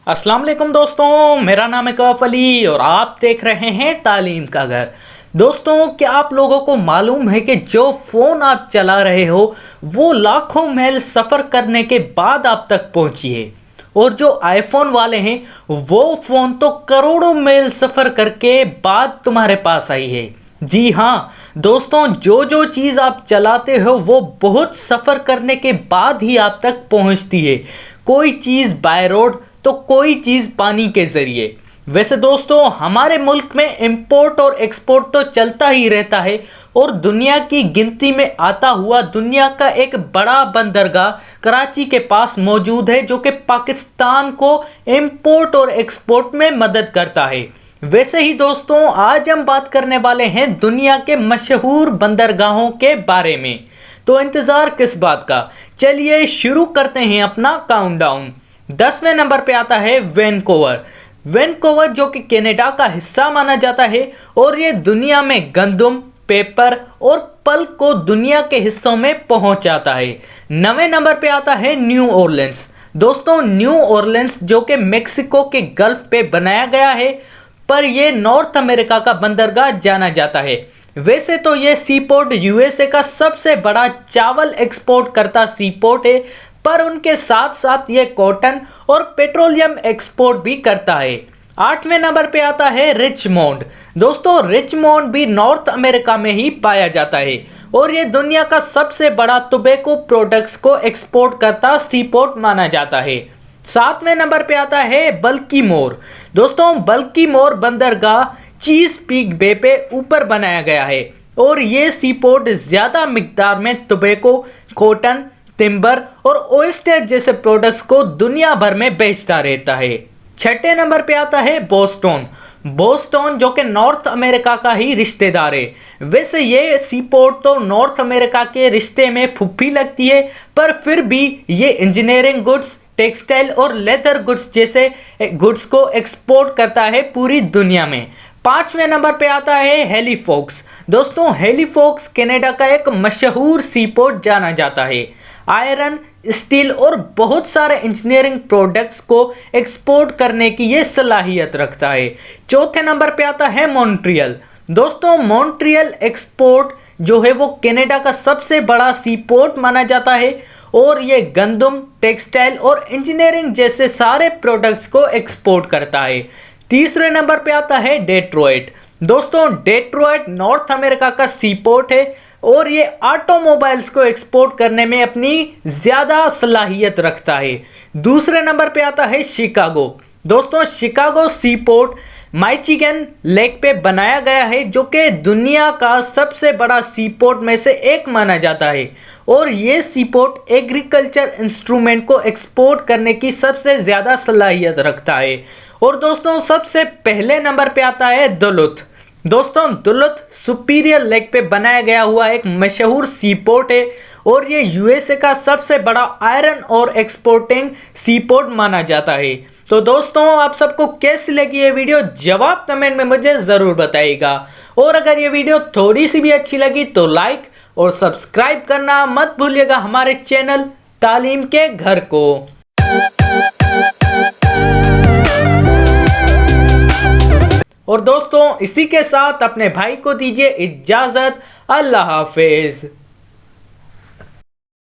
अस्सलाम वालेकुम दोस्तों, मेरा नाम है कौफ अली और आप देख रहे हैं तालीम का घर। दोस्तों, क्या आप लोगों को मालूम है कि जो फ़ोन आप चला रहे हो वो लाखों मील सफ़र करने के बाद आप तक पहुंची है, और जो आईफोन वाले हैं वो फ़ोन तो करोड़ों मील सफ़र करके बाद तुम्हारे पास आई है। जी हाँ दोस्तों, जो चीज़ आप चलाते हो वो बहुत सफ़र करने के बाद ही आप तक पहुंचती है। कोई चीज़ बाय रोड तो कोई चीज़ पानी के ज़रिए। वैसे दोस्तों, हमारे मुल्क में इंपोर्ट और एक्सपोर्ट तो चलता ही रहता है, और दुनिया की गिनती में आता हुआ दुनिया का एक बड़ा बंदरगाह कराची के पास मौजूद है, जो कि पाकिस्तान को इंपोर्ट और एक्सपोर्ट में मदद करता है। वैसे ही दोस्तों, आज हम बात करने वाले हैं दुनिया के मशहूर बंदरगाहों के बारे में। तो इंतज़ार किस बात का, चलिए शुरू करते हैं अपना काउंटडाउन। 10वें नंबर पे आता है वैनकूवर। वैनकूवर जो कि कनाडा का हिस्सा माना जाता है, और ये दुनिया में गंदम, पेपर और पल्प को दुनिया के हिस्सों में पहुंचाता है। 9वें नंबर पे आता है न्यू ऑरलिन्स। दोस्तों, न्यू ऑरलिन्स जो कि मेक्सिको के गल्फ पे बनाया गया है, पर यह नॉर्थ अमेरिका का बंदरगाह जाना जाता है। वैसे तो यह सीपोर्ट यूएसए का सबसे बड़ा चावल एक्सपोर्ट करता सीपोर्ट है, पर उनके साथ साथ ये कॉटन और पेट्रोलियम एक्सपोर्ट भी करता है। 8वें नंबर पे आता है रिचमोंड। दोस्तों, रिचमोंड भी नॉर्थ अमेरिका में ही पाया जाता है, और ये दुनिया का सबसे बड़ा टोबैको प्रोडक्ट्स को एक्सपोर्ट करता सीपोर्ट माना जाता है। 7वें नंबर पे आता है बल्कीमोर। दोस्तों, बल्कीमोर बंदरगाह चीज पीक बे पे ऊपर बनाया गया है, और ये सीपोर्ट ज्यादा मिकदार में टोबैको, कॉटन, टिम्बर और ओयस्टर जैसे प्रोडक्ट्स को दुनिया भर में बेचता रहता है। 6ठे नंबर पे आता है बोस्टन। बोस्टन जो कि नॉर्थ अमेरिका का ही रिश्तेदार है। वैसे ये सीपोर्ट तो नॉर्थ अमेरिका के रिश्ते में फुफ्फी लगती है, पर फिर भी ये इंजीनियरिंग गुड्स, टेक्सटाइल और लेदर गुड्स जैसे गुड्स को एक्सपोर्ट करता है पूरी दुनिया में। 5वें नंबर पे आता है हेलीफॉक्स। दोस्तों, हेलीफॉक्स कनाडा का एक मशहूर सीपोर्ट जाना जाता है। आयरन, स्टील और बहुत सारे इंजीनियरिंग प्रोडक्ट्स को एक्सपोर्ट करने की ये सलाहियत रखता है। 4थे नंबर पे आता है मॉन्ट्रियल। दोस्तों, मॉन्ट्रियल एक्सपोर्ट जो है वो कनाडा का सबसे बड़ा सीपोर्ट माना जाता है, और ये गंदम, टेक्सटाइल और इंजीनियरिंग जैसे सारे प्रोडक्ट्स को एक्सपोर्ट करता है। 3रे नंबर पे आता है डेट्रॉइट। दोस्तों, डेट्रॉइट नॉर्थ अमेरिका का सीपोर्ट है, और ये ऑटोमोबाइल्स को एक्सपोर्ट करने में अपनी ज़्यादा सलाहियत रखता है। 2रे नंबर पे आता है शिकागो। दोस्तों, शिकागो सीपोर्ट माइचिगन लेक पे बनाया गया है, जो कि दुनिया का सबसे बड़ा सीपोर्ट में से एक माना जाता है, और ये सीपोर्ट एग्रीकल्चर इंस्ट्रूमेंट को एक्सपोर्ट करने की सबसे ज़्यादा सलाहियत रखता है। और दोस्तों, सबसे पहले नंबर पे आता है दुलुथ। दोस्तों, दुलुथ सुपीरियर लेक पे बनाया गया हुआ एक मशहूर सीपोर्ट है, और ये यूएसए का सबसे बड़ा आयरन और एक्सपोर्टिंग सीपोर्ट माना जाता है। तो दोस्तों, आप सबको कैसी लगी ये वीडियो, जवाब कमेंट में मुझे ज़रूर बताइएगा, और अगर ये वीडियो थोड़ी सी भी अच्छी लगी तो लाइक और सब्सक्राइब करना मत भूलिएगा हमारे चैनल तालीम के घर को। और दोस्तों, इसी के साथ अपने भाई को दीजिए इजाज़त। अल्लाह हाफिज़।